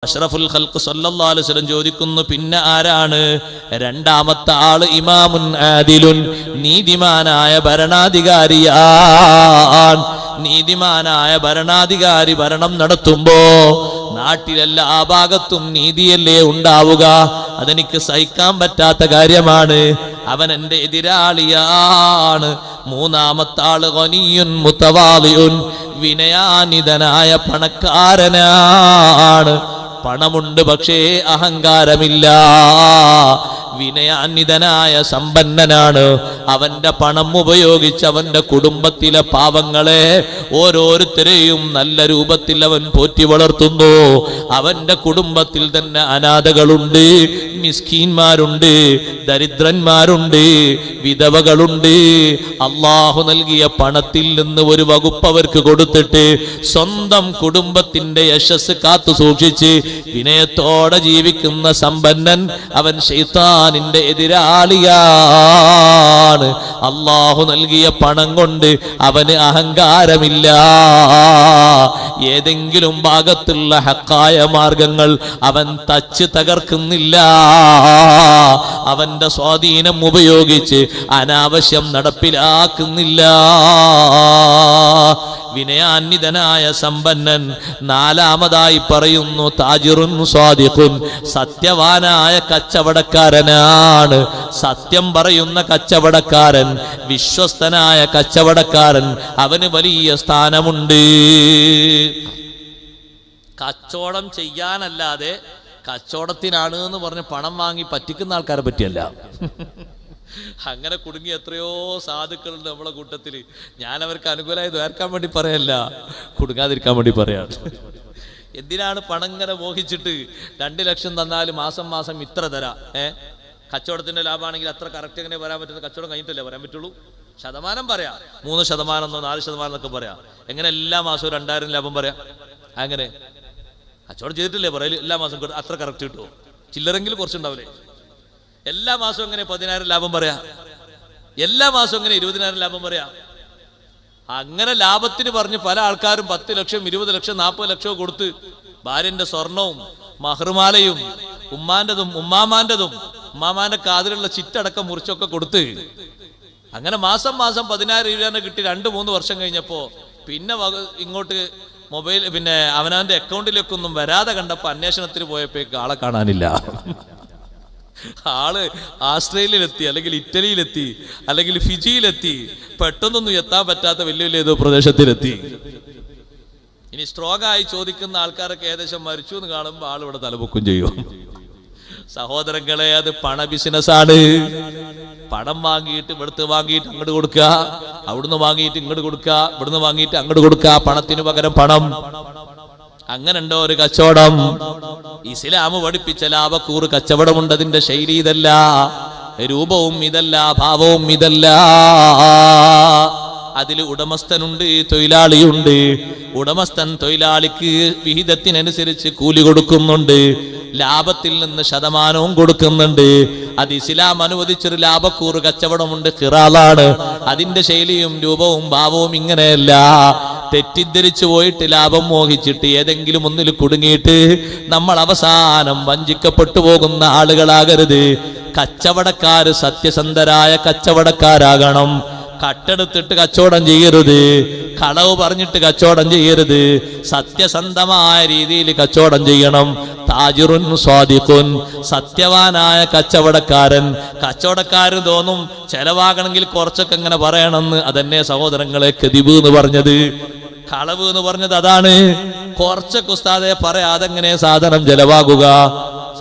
അഷ്റഫുൽ ഖൽഖ് സല്ലല്ലാഹു അലൈഹി വസല്ലം ചോദിക്കുന്നു, പിന്നെ ആരാണ്? രണ്ടാമത്തെ ആള് ഇമാമുൻ ആദിലുൻ, നീതിമാനായ ഭരണാധികാരിയാണ്. നീതിമാനായ ഭരണാധികാരി ഭരണം നടത്തുമ്പോ നാട്ടിലെല്ലാ ഭാഗത്തും നീതിയല്ലേ ഉണ്ടാവുക? അതെനിക്ക് സഹിക്കാൻ പറ്റാത്ത കാര്യമാണ്. അവൻ എന്റെ എതിരാളിയാണ്. മൂന്നാമത്തെ ആള് ഗനിയുൻ മുതവാളിഉൻ, വിനയാനിതനായ പണക്കാരനാണ്. പണമുണ്ട് പക്ഷേ അഹങ്കാരമില്ല. വിനയാന്വിതനായ സമ്പന്നനാണ്. അവന്റെ പണം ഉപയോഗിച്ച് അവന്റെ കുടുംബത്തിലെ പാവങ്ങളെ ഓരോരുത്തരെയും നല്ല രൂപത്തിൽ അവൻ പോറ്റി വളർത്തുന്നു. അവന്റെ കുടുംബത്തിൽ തന്നെ അനാഥകളുണ്ട്, മിസ്കീന്മാരുണ്ട്, ദരിദ്രന്മാരുണ്ട്, വിധവകളുണ്ട്. അള്ളാഹു നൽകിയ പണത്തിൽ നിന്ന് ഒരു വകുപ്പ് അവർക്ക് കൊടുത്തിട്ട് സ്വന്തം കുടുംബത്തിന്റെ യശസ് കാത്തു സൂക്ഷിച്ച് വിനയത്തോടെ ജീവിക്കുന്ന സമ്പന്നൻ അവൻ ശൈത്താനിന്റെ എതിരാളിയാണ്. അള്ളാഹു നൽകിയ പണം കൊണ്ട് അവന് അഹങ്കാരമില്ല. ഏതെങ്കിലും ഭാഗത്തുള്ള ഹക്കായ മാർഗങ്ങൾ അവൻ തച്ച് തകർക്കുന്നില്ല. അവന്റെ സ്വാധീനം ഉപയോഗിച്ച് അനാവശ്യം നടപ്പിലാക്കുന്നില്ല. വിനയാന്വിതനായ സമ്പന്നൻ. നാലാമതായി പറയുന്നു താജിറുൻ സ്വാദിഖുൻ, സത്യവാനായ കച്ചവടക്കാരനാണ്. സത്യം പറയുന്ന കച്ചവടക്കാരൻ, വിശ്വസ്തനായ കച്ചവടക്കാരൻ, അവന് വലിയ സ്ഥാനമുണ്ട്. കച്ചവടം ചെയ്യാനല്ലാതെ കച്ചവടത്തിനാണ് എന്ന് പറഞ്ഞ് പണം വാങ്ങി പറ്റിക്കുന്ന ആൾക്കാരെ പറ്റിയല്ല. അങ്ങനെ കുടുങ്ങി എത്രയോ സാധുക്കളുണ്ട് നമ്മളെ കൂട്ടത്തിൽ. ഞാൻ അവർക്ക് അനുകൂലമായി ദ്വാരക്കാൻ വേണ്ടി പറയല്ല, കുടുങ്ങാതിരിക്കാൻ വേണ്ടി പറയാണ്. എന്തിനാണ് പണം ഇങ്ങനെ മോഹിച്ചിട്ട് 2 ലക്ഷം തന്നാലും മാസം മാസം ഇത്ര തരാ? കച്ചവടത്തിന്റെ ലാഭമാണെങ്കിൽ അത്ര കറക്റ്റ് എങ്ങനെ പറയാൻ പറ്റുന്നത്? കച്ചവടം കഴിഞ്ഞിട്ടല്ലേ പറയാൻ പറ്റുള്ളൂ. ശതമാനം പറയാം, 3% 4% എന്നൊക്കെ പറയാം. എങ്ങനെ എല്ലാ മാസവും 2000 ലാഭം പറയാം? അങ്ങനെ കച്ചവടം ചെയ്തിട്ടില്ലേ പറയല്? എല്ലാ മാസം അത്ര കറക്റ്റ് കിട്ടുമോ? ചില്ലറെങ്കിലും കുറച്ചുണ്ടാവില്ലേ? എല്ലാ മാസവും എങ്ങനെ 10,000 ലാഭം പറയാ? എല്ലാ മാസവും എങ്ങനെ 20,000 ലാഭം പറയാ? അങ്ങനെ ലാഭത്തിന് പറഞ്ഞ് പല ആൾക്കാരും 10 ലക്ഷം 20 ലക്ഷം 40 ലക്ഷം കൊടുത്ത് ഭാര്യന്റെ സ്വർണവും മഹർമാലയും ഉമ്മാന്റെതും ഉമ്മാമാന്റെ കാതിലുള്ള ചിറ്റടക്കം മുറിച്ചൊക്കെ കൊടുത്ത് അങ്ങനെ മാസം മാസം 10,000 കിട്ടി 2-3 വർഷം കഴിഞ്ഞപ്പോ പിന്നെ ഇങ്ങോട്ട് മൊബൈൽ പിന്നെ അവനവന്റെ അക്കൗണ്ടിലേക്ക് ഒന്നും വരാതെ കണ്ടപ്പോ അന്വേഷണത്തിന് പോയപ്പോഴേക്ക് ആളെ കാണാനില്ല. ആള് ആസ്ട്രേലിയയിലെത്തി, അല്ലെങ്കിൽ ഇറ്റലിയിലെത്തി, അല്ലെങ്കിൽ ഫിജിയിലെത്തി. പെട്ടെന്നൊന്നും എത്താൻ പറ്റാത്ത വലിയ വലിയ ഏതോ പ്രദേശത്തിലെത്തി. ഇനി സ്ട്രോങ് ആയി ചോദിക്കുന്ന ആൾക്കാരൊക്കെ ഏകദേശം മരിച്ചു എന്ന് കാണുമ്പോൾ ആളിവിടെ തലപൊക്കും ചെയ്യും. സഹോദരങ്ങളെ, അത് പണ ബിസിനസ്സാണ്. പണം വാങ്ങിയിട്ട് ഇവിടുത്തെ വാങ്ങിയിട്ട് അങ്ങോട്ട് കൊടുക്കുക, അവിടുന്ന് വാങ്ങിയിട്ട് ഇങ്ങോട്ട് കൊടുക്കുക, ഇവിടുന്ന് വാങ്ങിയിട്ട് അങ്ങോട്ട് കൊടുക്കുക. പണത്തിന് പകരം പണം. അങ്ങനെ ഉണ്ടോ ഒരു കച്ചവടം? ഇസ്ലാം പഠിപ്പിച്ച ലാഭക്കൂറ് കച്ചവടമുണ്ട്. അതിന്റെ ശൈലി ഇതല്ല, രൂപവും ഇതല്ല, ഭാവവും ഇതല്ല. അതിൽ ഉടമസ്ഥനുണ്ട്, തൊഴിലാളിയുണ്ട്. ഉടമസ്ഥൻ തൊഴിലാളിക്ക് വിഹിതത്തിനനുസരിച്ച് കൂലി കൊടുക്കുന്നുണ്ട്, ലാഭത്തിൽ നിന്ന് ശതമാനവും കൊടുക്കുന്നുണ്ട്. അത് ഇസ്ലാം അനുവദിച്ചൊരു ലാഭക്കൂറ് കച്ചവടമുണ്ട്, ഖിറാലാണ്. അതിന്റെ ശൈലിയും രൂപവും ഭാവവും ഇങ്ങനെയല്ല. തെറ്റിദ്ധരിച്ചു പോയിട്ട് ലാഭം മോഹിച്ചിട്ട് ഏതെങ്കിലും ഒന്നിൽ കുടുങ്ങിയിട്ട് നമ്മൾ അവസാനം വഞ്ചിക്കപ്പെട്ടു പോകുന്ന ആളുകളാകരുത്. കച്ചവടക്കാര് സത്യസന്ധരായ കച്ചവടക്കാരാകണം. കട്ടെടുത്തിട്ട് കച്ചവടം ചെയ്യരുത്, കളവ് പറഞ്ഞിട്ട് കച്ചവടം ചെയ്യരുത്. സത്യസന്ധമായ രീതിയിൽ കച്ചവടം ചെയ്യണം. താജിറുൻ സ്വാദിഖുൻ, സത്യവാനായ കച്ചവടക്കാരൻ. കച്ചവടക്കാരൻ തോന്നും ചെലവാകണമെങ്കിൽ കുറച്ചൊക്കെ ഇങ്ങനെ പറയണമെന്ന്. അതന്നെ സഹോദരങ്ങളെ കദിബ് എന്ന് പറഞ്ഞത്, കളവ് എന്ന് പറഞ്ഞത് അതാണ്. കുറച്ചൊക്കെ ഉസ്താദെ പറയാതെ എങ്ങനെ സാധനം ചെലവാകുക?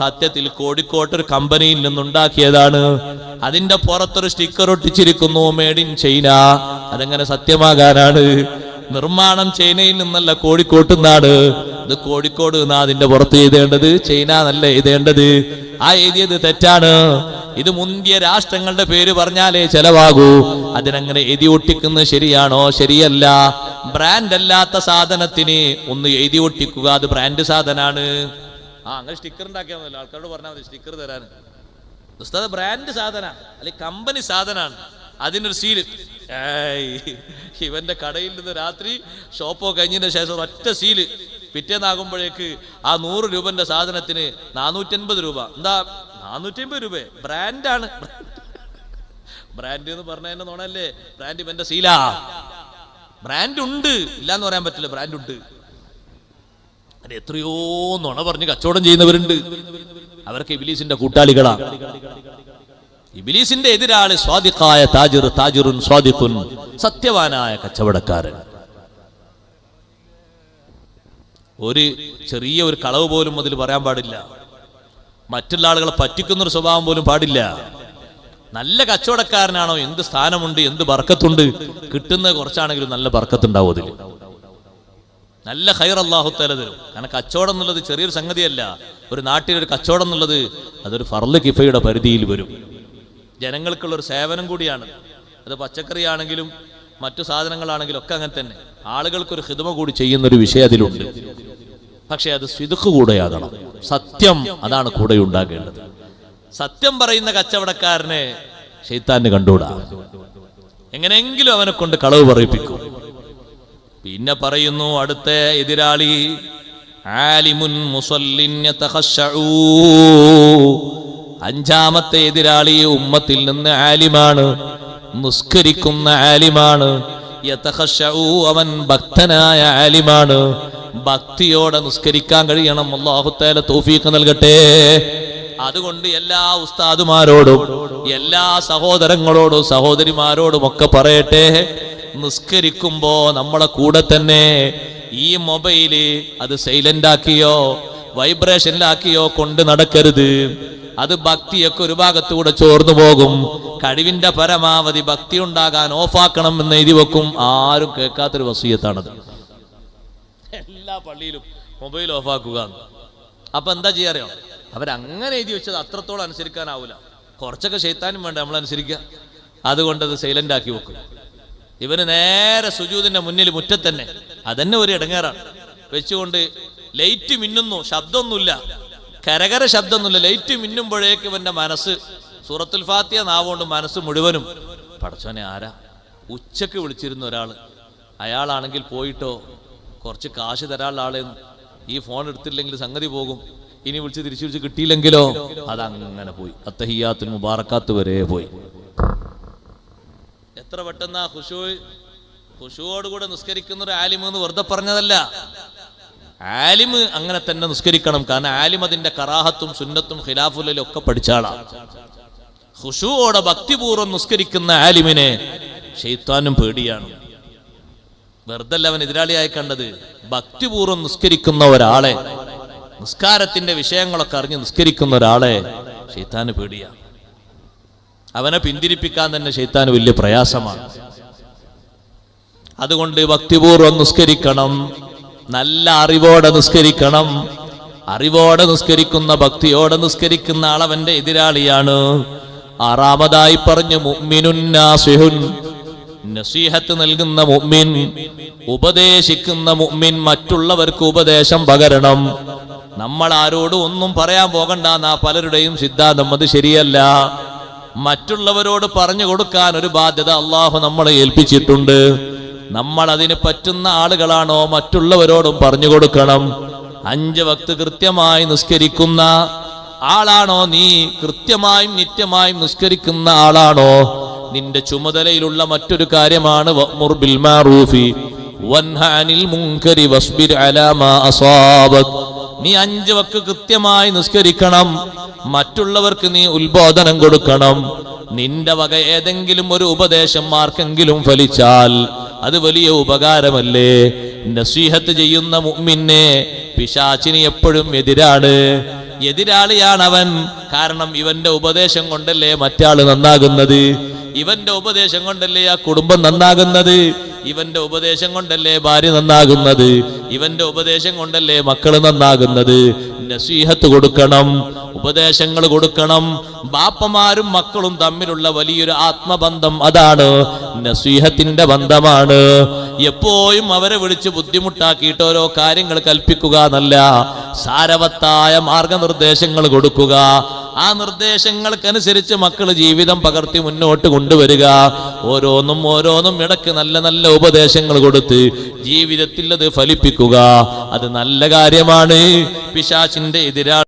സത്യത്തിൽ കോഴിക്കോട്ടൊരു കമ്പനിയിൽ നിന്നുണ്ടാക്കിയതാണ്. അതിന്റെ പുറത്തൊരു സ്റ്റിക്കർ ഒട്ടിച്ചിരിക്കുന്നു, മെയ്ഡ് ഇൻ ചൈന. അതെങ്ങനെ സത്യമാകാനാണ്? നിർമ്മാണം ചൈനയിൽ നിന്നല്ല, കോഴിക്കോട്ട് നിന്നാണ്. ഇത് കോഴിക്കോട് നിന്നാ അതിന്റെ പുറത്ത് എഴുതേണ്ടത്, ചൈന എന്നല്ല എഴുതേണ്ടത്. ആ എഴുതിയത് തെറ്റാണ്. ഇത് മുന്തിയ രാഷ്ട്രങ്ങളുടെ പേര് പറഞ്ഞാലേ ചെലവാകൂ. അതിനങ്ങനെ എഴുതി ഒട്ടിക്കുന്നത് ശരിയാണോ? ശരിയല്ല. ബ്രാൻഡ് അല്ലാത്ത സാധനത്തിന് ഒന്ന് എഴുതി ഒട്ടിക്കുക, അത് ബ്രാൻഡ് സാധനാണ്. അങ്ങനെ സ്റ്റിക്കർ ഉണ്ടാക്കിയാൽ മതി. ആൾക്കാരോട് പറഞ്ഞാൽ മതി സ്റ്റിക്കർ തരാൻ. ഉസ്താദ് ബ്രാൻഡ് സാധന അല്ലെങ്കിൽ കമ്പനി സാധനമാണ്, അതിനൊരു സീല്. ഇവന്റെ കടയിൽ നിന്ന് രാത്രി ഷോപ്പോ കഴിഞ്ഞതിന് ശേഷം ഒറ്റ സീല് പിറ്റേന്നാകുമ്പോഴേക്ക് ആ 100 രൂപന്റെ സാധനത്തിന് 450 രൂപ. എന്താ 450 രൂപ? ബ്രാൻഡാണ്. ബ്രാൻഡ് എന്ന് പറഞ്ഞതിന്റെ നോണല്ലേ? ബ്രാൻഡ് ഇവന്റെ സീല. ബ്രാൻഡ് ഉണ്ട്, ഇല്ലാന്ന് പറയാൻ പറ്റില്ല, ബ്രാൻഡ് ഉണ്ട്. അത് എത്രയോ നുണ പറഞ്ഞ് കച്ചവടം ചെയ്യുന്നവരുണ്ട്. അവർക്ക് ഇബ്ലീസിന്റെ കൂട്ടാളികളാണ്. ഇബ്ലീസിന്റെ എതിരാളി സ്വാദിഖായ താജിർ, താജിറുൻ സ്വാദിഖുൻ, സത്യവാനായ കച്ചവടക്കാരൻ. ഒരു ചെറിയ ഒരു കളവ് പോലും അതിൽ പറയാൻ പാടില്ല. മറ്റുള്ള ആളുകളെ പറ്റിക്കുന്നൊരു സ്വഭാവം പോലും പാടില്ല. നല്ല കച്ചവടക്കാരനാണോ എന്ത് സ്ഥാനമുണ്ട്, എന്ത് ബർക്കത്തുണ്ട്. കിട്ടുന്നത് കുറച്ചാണെങ്കിലും നല്ല ബർക്കത്തുണ്ടാവും അതിൽ. നല്ല ഖൈർ അല്ലാഹു തആല തരും. കാരണം കച്ചവടം എന്നുള്ളത് ചെറിയൊരു സംഗതിയല്ല. ഒരു നാട്ടിലൊരു കച്ചവടം എന്നുള്ളത് അതൊരു ഫർള് കിഫയുടെ പരിധിയിൽ വരും. ജനങ്ങൾക്കുള്ളൊരു സേവനം കൂടിയാണ് അത്. പച്ചക്കറി ആണെങ്കിലും മറ്റു സാധനങ്ങളാണെങ്കിലും ഒക്കെ അങ്ങനെ തന്നെ. ആളുകൾക്കൊരു ഖിദ്മ കൂടി ചെയ്യുന്നൊരു വിഷയം അതിലുണ്ട്. പക്ഷെ അത് സിദ്ഖ് കൂടെയാകണം. സത്യം അതാണ് കൂടെ ഉണ്ടാകേണ്ടത്. സത്യം പറയുന്ന കച്ചവടക്കാരനെ ശൈത്താന് കണ്ടുകൂടാ. എങ്ങനെയെങ്കിലും അവനെ കൊണ്ട് കളവ് പറയിപ്പിക്കും. പിന്നെ പറയുന്നു അടുത്ത എതിരാളി ആലിമുൻ മുസല്ലിൻ യതഖശഉ. അഞ്ചാമത്തെ എതിരാളി ഉമ്മത്തിൽ നിന്ന് ആലിമാണ്, നിസ്കരിക്കുന്ന ആലിമാണ്. യതഖശഉ, അവൻ ഭക്തനായ ആലിമാണ്. ഭക്തിയോടെ നിസ്കരിക്കാൻ കഴിയണം. അല്ലാഹു തആല തൗഫീഖ് നൽകട്ടെ. അതുകൊണ്ട് എല്ലാ ഉസ്താദുമാരോടും എല്ലാ സഹോദരങ്ങളോടും സഹോദരിമാരോടും ഒക്കെ പറയട്ടെ, നിസ്കരിക്കുമ്പോ നമ്മളെ കൂടെ തന്നെ ഈ മൊബൈല് അത് സൈലന്റ് ആക്കിയോ വൈബ്രേഷനിലാക്കിയോ കൊണ്ട് നടക്കരുത്. അത് ഭക്തിയൊക്കെ ഒരു ഭാഗത്തൂടെ ചോർന്നു പോകും. കഴിവിന്റെ പരമാവധി ഭക്തി ഉണ്ടാകാൻ ഓഫാക്കണം എന്ന് എഴുതി വെക്കും. ആരും കേൾക്കാത്തൊരു വസിയത്താണത്. എല്ലാ പള്ളിയിലും മൊബൈൽ ഓഫാക്കുക. അപ്പൊ എന്താ ചെയ്യാറിയോ? അവരങ്ങനെ എഴുതി വെച്ചത് അത്രത്തോളം അനുസരിക്കാനാവൂല. കുറച്ചൊക്കെ ശൈത്താനും വേണ്ട നമ്മളനുസരിക്കുക. അതുകൊണ്ട് അത് സൈലന്റ് ആക്കി വെക്കും. ഇവന് നേരെ സുജൂദിന്റെ മുന്നിൽ മുറ്റത്തന്നെ. അതന്നെ ഒരു ഇടങ്ങേറാണ്. വെച്ചുകൊണ്ട് ലൈറ്റ് മിന്നുന്നു, ശബ്ദമൊന്നുമില്ല, കരകര ശബ്ദമൊന്നുമില്ല. ലൈറ്റ് മിന്നുമ്പോഴേക്ക് ഇവന്റെ മനസ്സ് സൂറത്തുൽ ഫാത്തിഹ നാവുകൊണ്ട് മനസ്സ് മുഴുവനും പടച്ചോനെ ആരാ. ഉച്ചക്ക് വിളിച്ചിരുന്ന ഒരാൾ, അയാളാണെങ്കിൽ പോയിട്ടോ കുറച്ച് കാശ് തരാനുള്ള ആളെന്ന്, ഈ ഫോൺ എടുത്തില്ലെങ്കിൽ സംഗതി പോകും, ഇനി തിരിച്ചു വിളിച്ച് കിട്ടിയില്ലെങ്കിലോ, അതങ്ങനെ പോയി. അത്തഹിയ്യാത്തുൽ മുബാറക്കാത്ത് വരെ പോയി. എത്ര പെട്ടെന്ന് ആ ഖുശൂവോടുകൂടെ നിസ്കരിക്കുന്ന ഒരു ആലിം എന്ന് വെറുതെ പറഞ്ഞതല്ല. ആലിമ് അങ്ങനെ തന്നെ നിസ്കരിക്കണം. കാരണം ആലിം അതിന്റെ കറാഹത്തും സുന്നത്തും ഖിലാഫുലും ഒക്കെ പഠിച്ചാളാണ്. ഖുശൂവോടെ ഭക്തിപൂർവ്വം നിസ്കരിക്കുന്ന ആലിമിനെ ശൈത്താനും പേടിയാണ്. വെറുതെ അല്ല അവൻ എതിരാളിയായി കണ്ടത്. ഭക്തിപൂർവ്വം നിസ്കരിക്കുന്ന ഒരാളെ, നിസ്കാരത്തിന്റെ വിഷയങ്ങളൊക്കെ അറിഞ്ഞ് നിസ്കരിക്കുന്ന ഒരാളെ ശൈത്താന് പേടിയാണ്. അവനെ പിന്തിരിപ്പിക്കാൻ തന്നെ ശൈത്താന് വലിയ പ്രയാസമാണ്. അതുകൊണ്ട് ഭക്തിപൂർവ്വം നിസ്കരിക്കണം. നല്ല അറിവോടെ നിസ്കരിക്കണം. അറിവോടെ നിസ്കരിക്കുന്ന, ഭക്തിയോടെ നിസ്കരിക്കുന്ന ആളവന്റെ എതിരാളിയാണ്. ആറാമതായി പറഞ്ഞു മുഅ്മിനുൻ നാസിഹുൻ, നസീഹത്ത് നൽകുന്ന മുഅ്മിൻ, ഉപദേശിക്കുന്ന മുഅ്മിൻ. മറ്റുള്ളവർക്ക് ഉപദേശം പകരണം. നമ്മൾ ആരോടും ഒന്നും പറയാൻ പോകണ്ടെന്നാ പലരുടെയും സിദ്ധാന്തം. അത് ശരിയല്ല. മറ്റുള്ളവരോട് പറഞ്ഞു കൊടുക്കാൻ ഒരു ബാധ്യത അള്ളാഹു നമ്മളെ ഏൽപ്പിച്ചിട്ടുണ്ട്. നമ്മൾ അതിന് പറ്റുന്ന ആളുകളാണോ മറ്റുള്ളവരോടും പറഞ്ഞു കൊടുക്കണം. 5 വക്ത് കൃത്യമായി നിസ്കരിക്കുന്ന ആളാണോ നീ? കൃത്യമായും നിത്യമായും നിസ്കരിക്കുന്ന ആളാണോ? നിന്റെ ചുമതലയിലുള്ള മറ്റൊരു കാര്യമാണ് വഅ്മുർ ബിൽ മഅറൂഫി വൻഹ അനിൽ മുൻകരി വസ്ബിർ അലാ മാ അസാബക്. നീ 5 വക്ത് കൃത്യമായി നിസ്കരിക്കണം. മറ്റുള്ളവർക്ക് നീ ഉത്ബോധനം കൊടുക്കണം. നിന്റെ വക ഏതെങ്കിലും ഒരു ഉപദേശം ആർക്കെങ്കിലും ഫലിച്ചാൽ അത് വലിയ ഉപകാരമല്ലേ? നസീഹത്ത് ചെയ്യുന്ന മുഅ്മിനെ പിശാചിന് എപ്പോഴും എതിരാണ്, എതിരാളിയാണ് അവൻ. കാരണം ഇവന്റെ ഉപദേശം കൊണ്ടല്ലേ മറ്റാള് നന്നാകുന്നത്. ഇവന്റെ ഉപദേശം കൊണ്ടല്ലേ ആ കുടുംബം നന്നാകുന്നത്. ഇവന്റെ ഉപദേശം കൊണ്ടല്ലേ ഭാര്യ നന്നാകുന്നത്. ഇവന്റെ ഉപദേശം കൊണ്ടല്ലേ മക്കള് നന്നാകുന്നത്. നസീഹത്ത് കൊടുക്കണം, ഉപദേശങ്ങൾ കൊടുക്കണം. ബാപ്പമാരും മക്കളും തമ്മിലുള്ള വലിയൊരു ആത്മബന്ധം അതാണ്, നസീഹത്തിന്റെ ബന്ധമാണ്. എപ്പോഴും അവരെ വിളിച്ച് ബുദ്ധിമുട്ടാക്കിയിട്ട് ഓരോ കാര്യങ്ങൾ കൽപ്പിക്കുക എന്നല്ല, സാരവത്തായ മാർഗനിർദ്ദേശങ്ങൾ കൊടുക്കുക. ആ നിർദ്ദേശങ്ങൾക്കനുസരിച്ച് മക്കൾ ജീവിതം പകർത്തി മുന്നോട്ട് കൊണ്ടുവരിക. ഓരോന്നും ഇടയ്ക്ക് നല്ല നല്ല ഉപദേശങ്ങൾ കൊടുത്ത് ജീവിതത്തിൽ അത് ഫലിപ്പിക്കുക. അത് നല്ല കാര്യമാണ്. പിശാചിന്റെ എതിരാ